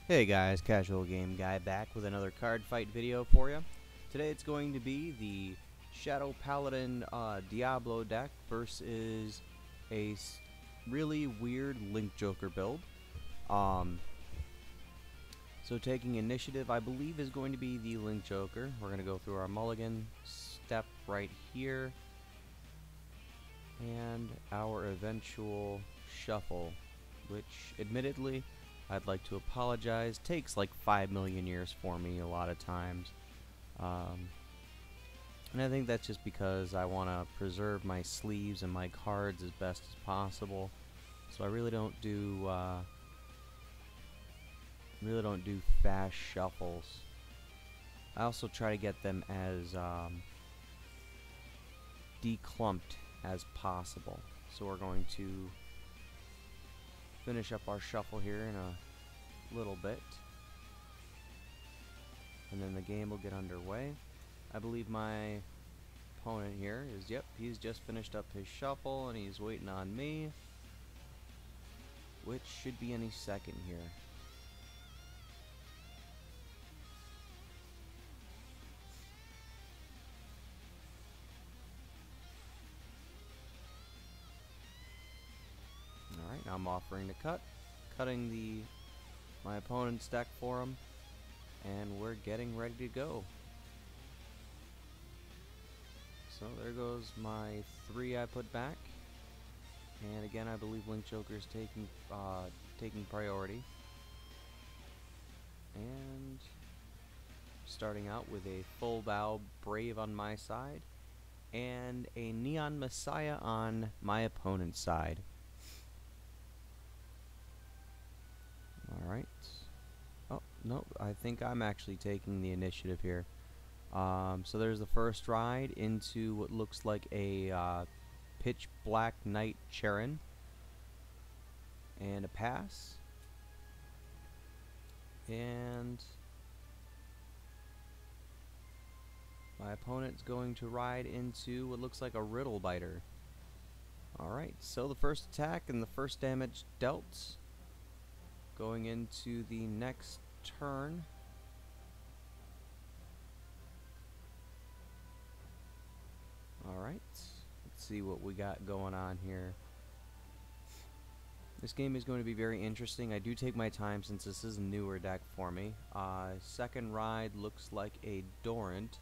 Hey guys, Casual Game Guy back with another card fight video for you. Today it's going to be the Shadow Paladin Diablo deck versus a really weird Link Joker build. So taking initiative, I believe, is going to be the Link Joker. We're going to go through our mulligan step right here and our eventual shuffle, which admittedly I'd like to apologize, takes like 5 million years for me a lot of times. And I think that's just because I want to preserve my sleeves and my cards as best as possible. So I really don't do fast shuffles. I also try to get them as declumped as possible. So we're going to finish up our shuffle here in a little bit, and then the game will get underway. I believe my opponent here is, yep, he's just finished up his shuffle and he's waiting on me, which should be any second here. Alright, now I'm offering to cutting my opponent's deck for him, and we're getting ready to go. So there goes my 3 I put back, and again I believe Link Joker is taking priority. And starting out with a full bow Brave on my side and a Neon Messiah on my opponent's side. Alright. Oh, no, I think I'm actually taking the initiative here. So there's the first ride into what looks like a pitch black Knight Charon. And a pass. And my opponent's going to ride into what looks like a Riddle Biter. Alright, so the first attack and the first damage dealt. Going into the next turn. Alright, let's see what we got going on here. This game is going to be very interesting. I do take my time since this is a newer deck for me. Second ride looks like a Dorant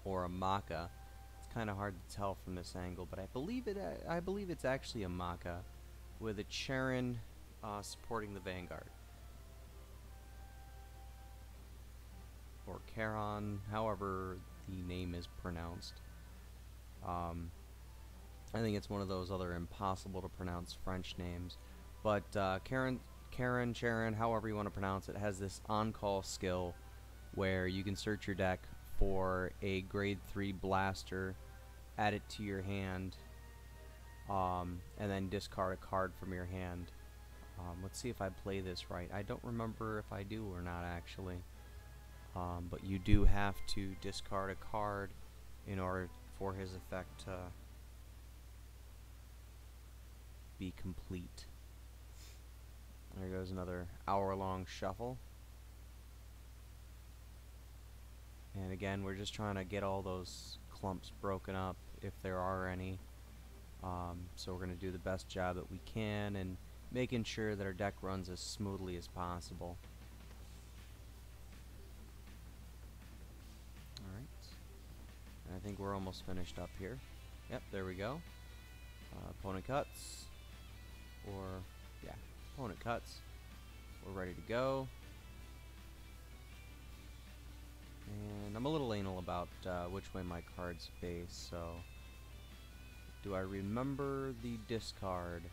or a Maka. It's kind of hard to tell from this angle, but I believe it's actually a Maka with a Charon supporting the Vanguard. Or Charon, however the name is pronounced. I think it's one of those other impossible to pronounce French names. But Charon, however you want to pronounce it, has this on-call skill where you can search your deck for a grade 3 blaster, add it to your hand, and then discard a card from your hand. Let's see if I play this right. I don't remember if I do or not, actually. But you do have to discard a card in order for his effect to be complete. There goes another hour-long shuffle. And again, we're just trying to get all those clumps broken up, if there are any. So we're going to do the best job that we can and making sure that our deck runs as smoothly as possible. Alright. And I think we're almost finished up here. Yep, there we go. Opponent cuts. Or, yeah, opponent cuts. We're ready to go. And I'm a little anal about which way my cards face, so do I remember the discard?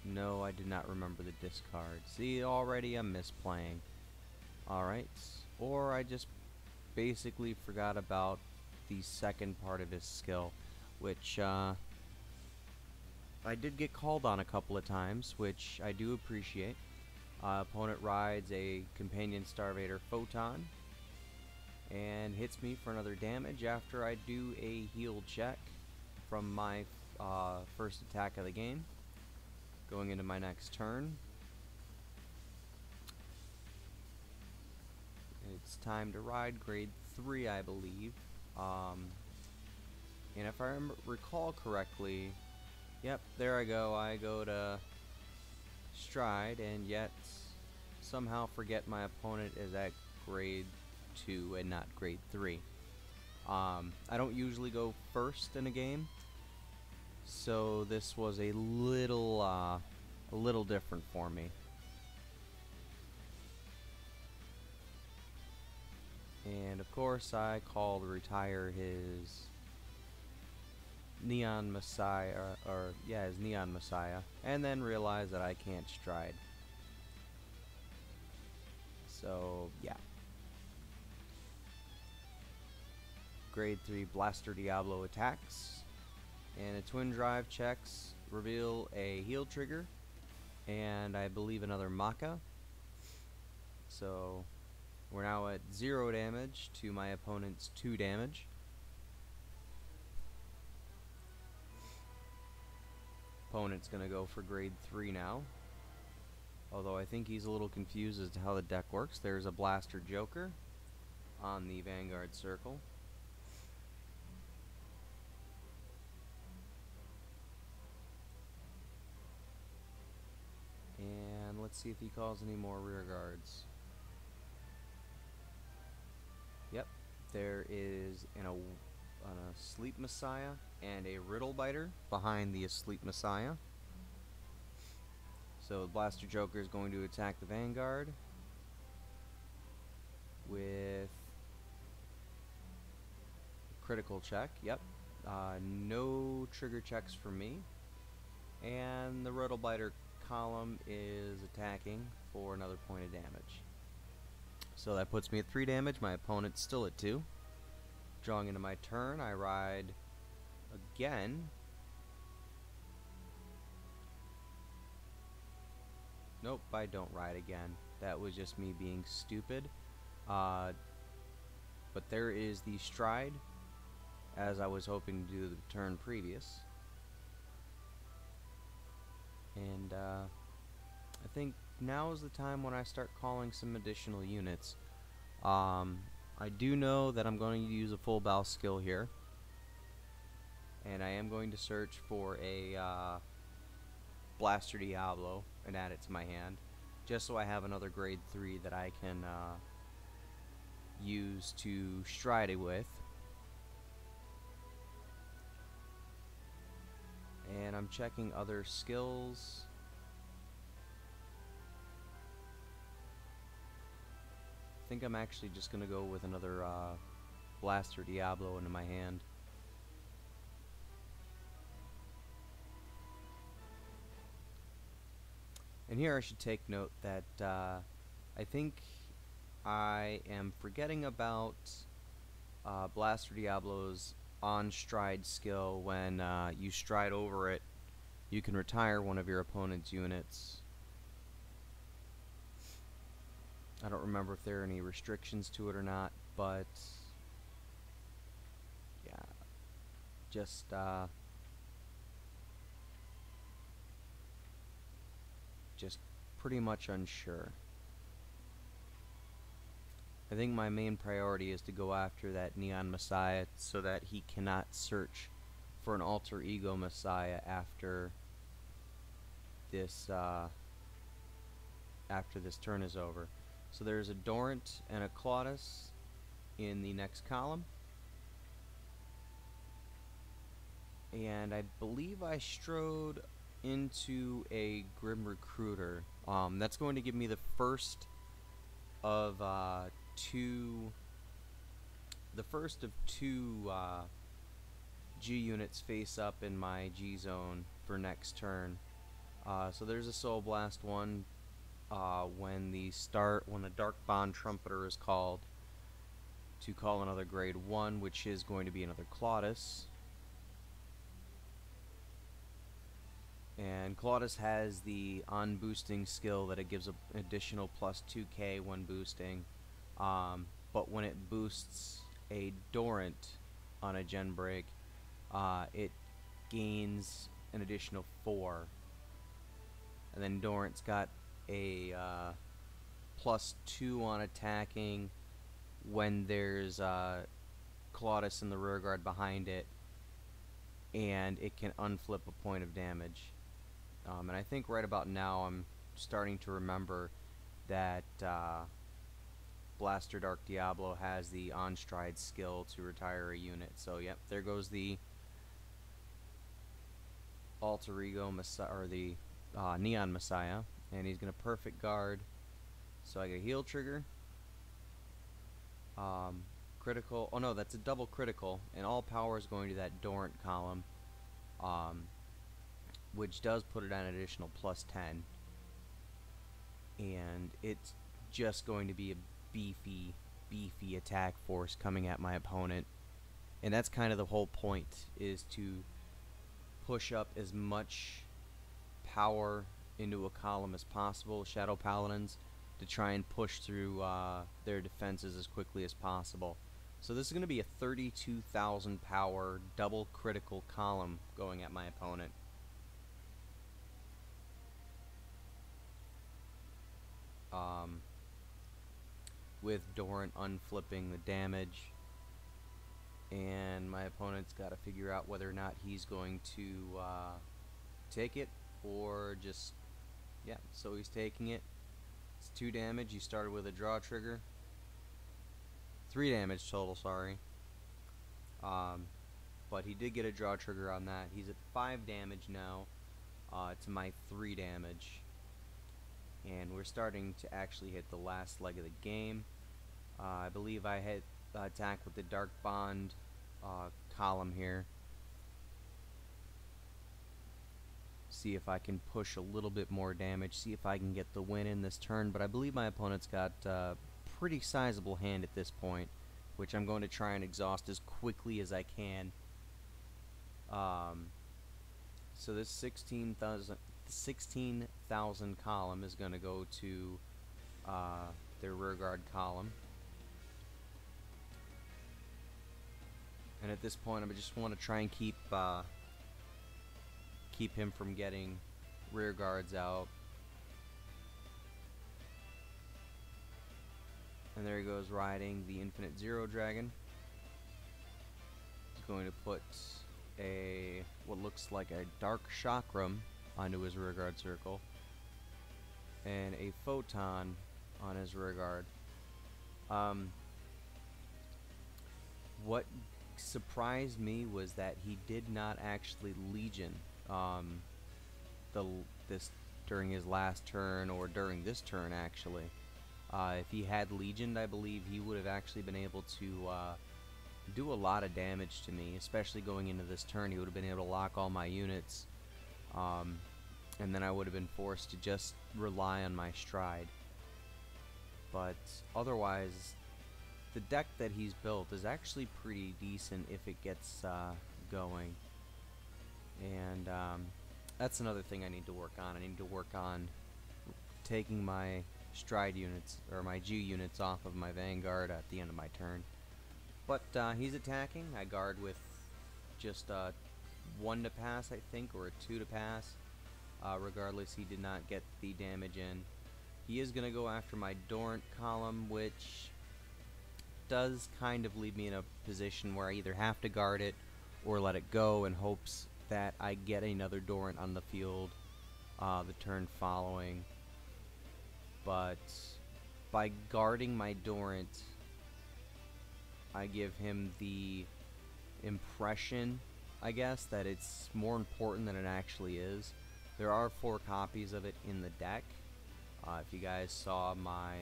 No, I did not remember the discard. See, already I'm misplaying. Alright, or I just basically forgot about the second part of his skill, which I did get called on a couple of times, which I do appreciate. Opponent rides a Companion Starvator Photon and hits me for another damage after I do a heal check from my first attack of the game. Going into my next turn. it's time to ride grade 3, I believe. And if I recall correctly, yep, there I go. I go to stride, and yet somehow forget my opponent is at grade 2 and not grade 3. I don't usually go first in a game, so this was a little different for me. And of course, I call to retire his Neon Messiah, his Neon Messiah, and then realize that I can't stride. So, yeah. Grade 3 Blaster Diablo attacks, and a twin drive checks reveal a heal trigger, and I believe another Maka. So, we're now at 0 damage to my opponent's 2 damage. Opponent's gonna go for grade 3 now. Although I think he's a little confused as to how the deck works. There's a Blaster Joker on the Vanguard Circle. And let's see if he calls any more rear guards. Yep, there is an Asleep Messiah and a Riddle Biter behind the Asleep Messiah. So the Blaster Joker is going to attack the Vanguard with a critical check. Yep, no trigger checks for me. And the Riddle Biter column is attacking for another point of damage. So that puts me at 3 damage. My opponent's still at 2. Drawing into my turn, I ride again. Nope, I don't ride again. That was just me being stupid. But there is the stride, as I was hoping to do the turn previous. And I think now is the time when I start calling some additional units. I do know that I'm going to use a full bow skill here, and I am going to search for a Blaster Diablo and add it to my hand, just so I have another grade 3 that I can use to stride it with. And I'm checking other skills. I think I'm actually just gonna go with another Blaster Diablo into my hand. And here I should take note that I think I am forgetting about Blaster Diablo's on stride skill. When you stride over it, you can retire one of your opponent's units. I don't remember if there are any restrictions to it or not, but yeah, just pretty much unsure. I think my main priority is to go after that Neon Messiah so that he cannot search for an alter ego Messiah after this turn is over. So there's a Dorant and a Claudus in the next column. And I believe I strode into a Grim Recruiter. That's going to give me the first of two G units face up in my G zone for next turn. So there's a Soul Blast one when the Dark Bond Trumpeter is called, to call another grade 1, which is going to be another Claudus. And Claudus has the on boosting skill that it gives an additional plus 2k when boosting, but when it boosts a Dorant on a gen break, it gains an additional 4. And then Dorant's got a plus 2 on attacking when there's Claudus in the rear guard behind it, and it can unflip a point of damage. And I think right about now I'm starting to remember that Blaster Dark Diablo has the on-stride skill to retire a unit. So yep, there goes the Alter Ego Messiah, or the Neon Messiah, and he's gonna perfect guard. So I get a heal trigger, critical. Oh no, that's a double critical, and all power is going to that Dorant column, which does put it on an additional +10, and it's just going to be a beefy attack force coming at my opponent. And that's kind of the whole point, is to push up as much power into a column as possible, Shadow Paladins, to try and push through their defenses as quickly as possible. So this is going to be a 32,000 power double critical column going at my opponent. With Dorant unflipping the damage, and my opponent's got to figure out whether or not he's going to take it or just, yeah, so he's taking it. It's 2 damage. You started with a draw trigger. 3 damage total, sorry. But he did get a draw trigger on that. He's at 5 damage now to my 3 damage. And we're starting to actually hit the last leg of the game. I believe I hit attack with the Dark Bond column here. See if I can push a little bit more damage, see if I can get the win in this turn, but I believe my opponent's got a pretty sizable hand at this point, which I'm going to try and exhaust as quickly as I can. So this 16,000 column is going to go to their rear guard column. And at this point, I just want to try and keep him from getting rear guards out. And there he goes, riding the Infinite Zero Dragon. He's going to put a what looks like a Dark Chakram onto his rear guard circle, and a Photon on his rear guard. What surprised me was that he did not actually Legion this during his last turn, or during this turn actually. If he had Legioned, I believe he would have actually been able to do a lot of damage to me, especially going into this turn. He would have been able to lock all my units, and then I would have been forced to just rely on my stride. But otherwise, the deck that he's built is actually pretty decent if it gets going. And that's another thing I need to work on. I need to work on taking my stride units, or my G units, off of my Vanguard at the end of my turn. But he's attacking. I guard with just 1 to pass, I think, or a 2 to pass. Regardless, he did not get the damage in. He is going to go after my Dorant column, which does kind of leave me in a position where I either have to guard it or let it go in hopes that I get another Dorant on the field the turn following. But by guarding my Dorant, I give him the impression, I guess, that it's more important than it actually is. There are 4 copies of it in the deck. If you guys saw my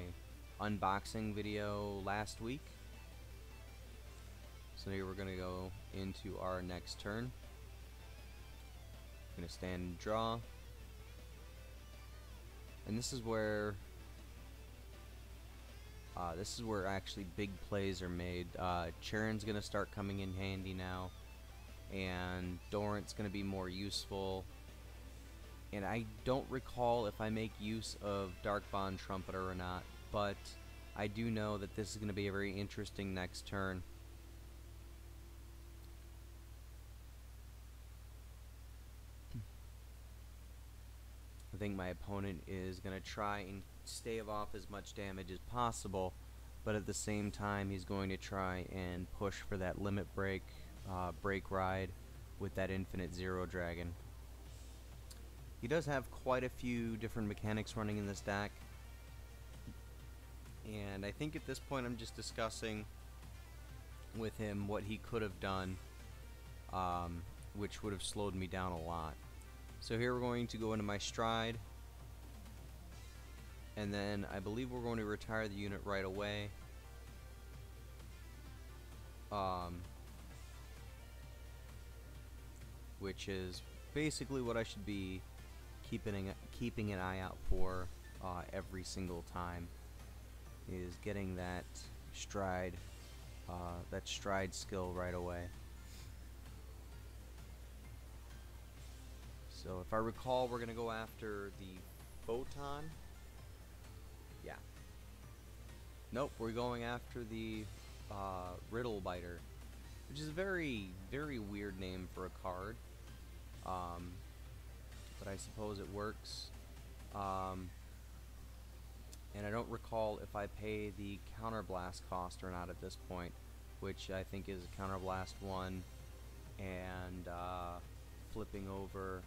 unboxing video last week. So here we're going to go into our next turn. Going to stand and draw. And this is where actually big plays are made. Charon's going to start coming in handy now, and Dorant's going to be more useful. And I don't recall if I make use of Dark Bond Trumpeter or not, but I do know that this is going to be a very interesting next turn. I think my opponent is going to try and stave off as much damage as possible but at the same time he's going to try and push for that limit break, break ride with that infinite zero dragon. He does have quite a few different mechanics running in this deck, and I think at this point I'm just discussing with him what he could have done, which would have slowed me down a lot. So here we're going to go into my stride, and then I believe we're going to retire the unit right away. Which is basically what I should be keeping an eye out for every single time, is getting that stride skill right away. So if I recall, we're gonna go after the photon. Yeah. Nope, we're going after the riddle biter, which is a very, very weird name for a card. But I suppose it works. And I don't recall if I pay the counterblast cost or not at this point, which I think is counterblast 1 and flipping over.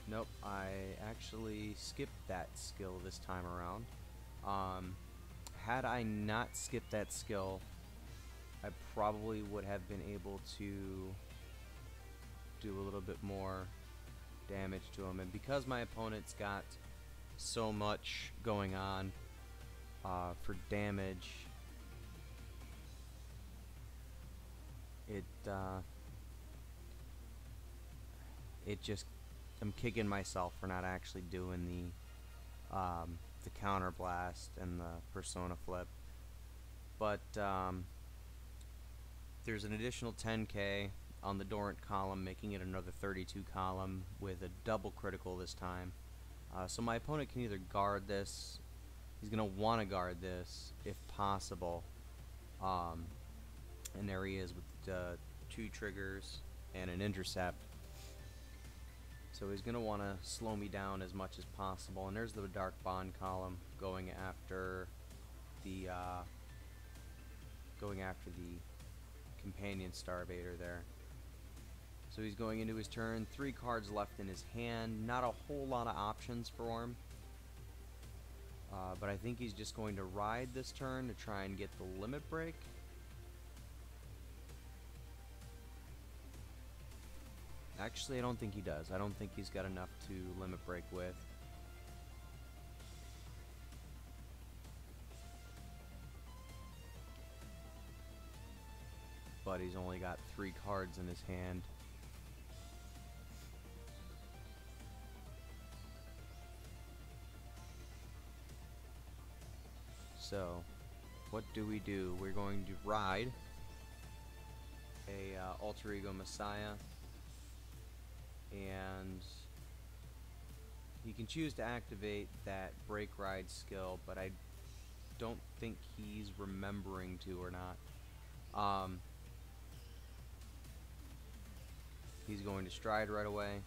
Nope, I actually skipped that skill this time around. Had I not skipped that skill, I probably would have been able to do a little bit more damage to him, and because my opponent's got so much going on for damage, it just, I'm kicking myself for not actually doing the counter blast and the persona flip. But there's an additional 10k on the Dorant column, making it another 32 column with a double critical this time. So my opponent can either guard this, he's going to want to guard this if possible, and there he is with 2 triggers and an intercept. So he's going to want to slow me down as much as possible, and there's the Dark Bond column going after the companion Starbaiter there. So he's going into his turn, 3 cards left in his hand, not a whole lot of options for him, but I think he's just going to ride this turn to try and get the limit break. Actually, I don't think he does. I don't think he's got enough to limit break with. But he's only got 3 cards in his hand. So, what do? We're going to ride a Alter Ego Messiah, and he can choose to activate that break ride skill, but I don't think he's remembering to or not. He's going to stride right away,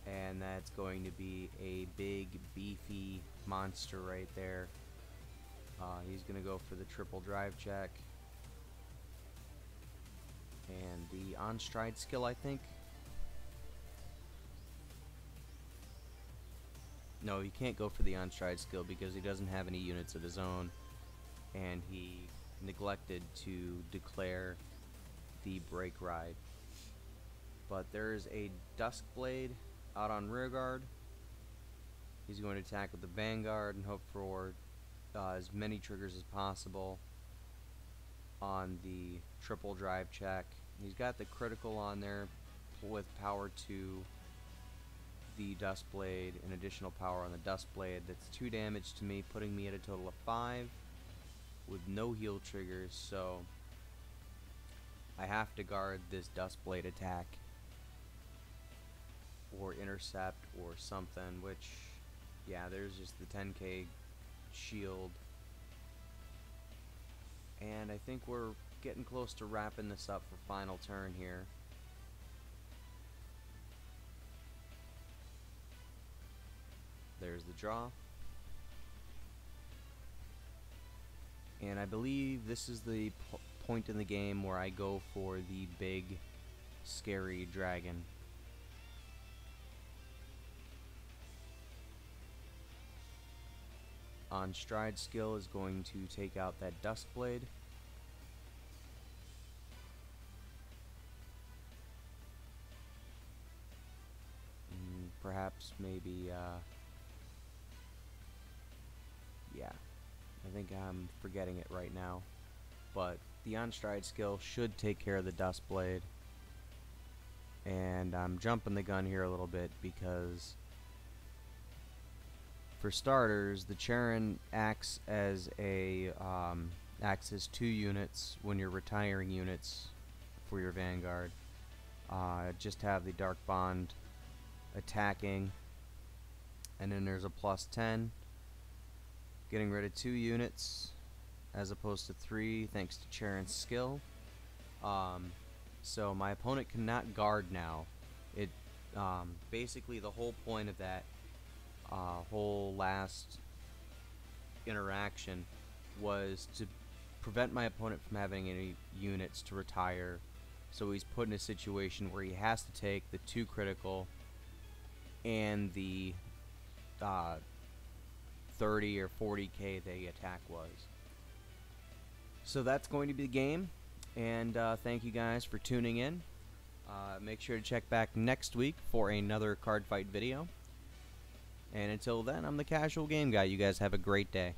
and that's going to be a big beefy monster right there. He's going to go for the triple drive check and the on stride skill, I think. No, he can't go for the on stride skill because he doesn't have any units of his own, and he neglected to declare the break ride. But there's a Duskblade out on rearguard. He's going to attack with the Vanguard and hope for as many triggers as possible on the triple drive check. He's got the critical on there with power 2, the Duskblade, and additional power on the Duskblade. That's 2 damage to me, putting me at a total of 5 with no heal triggers, so I have to guard this Duskblade attack or intercept or something, which, yeah, there's just the 10k shield. And I think we're getting close to wrapping this up for final turn here. There's the draw. And I believe this is the point in the game where I go for the big, scary dragon. On stride skill is going to take out that dust blade. Perhaps maybe yeah, I think I'm forgetting it right now, but the on stride skill should take care of the dust blade. And I'm jumping the gun here a little bit because for starters, the Charon acts as acts as 2 units when you're retiring units for your vanguard. Just have the Dark Bond attacking, and then there's a +10, getting rid of 2 units as opposed to 3 thanks to Charon's skill. So my opponent cannot guard now. It basically the whole point of that whole last interaction was to prevent my opponent from having any units to retire. So he's put in a situation where he has to take the 2 critical and the 30 or 40k the attack was. So that's going to be the game, and thank you guys for tuning in. Make sure to check back next week for another card fight video. And until then, I'm the Casual Game Guy. You guys have a great day.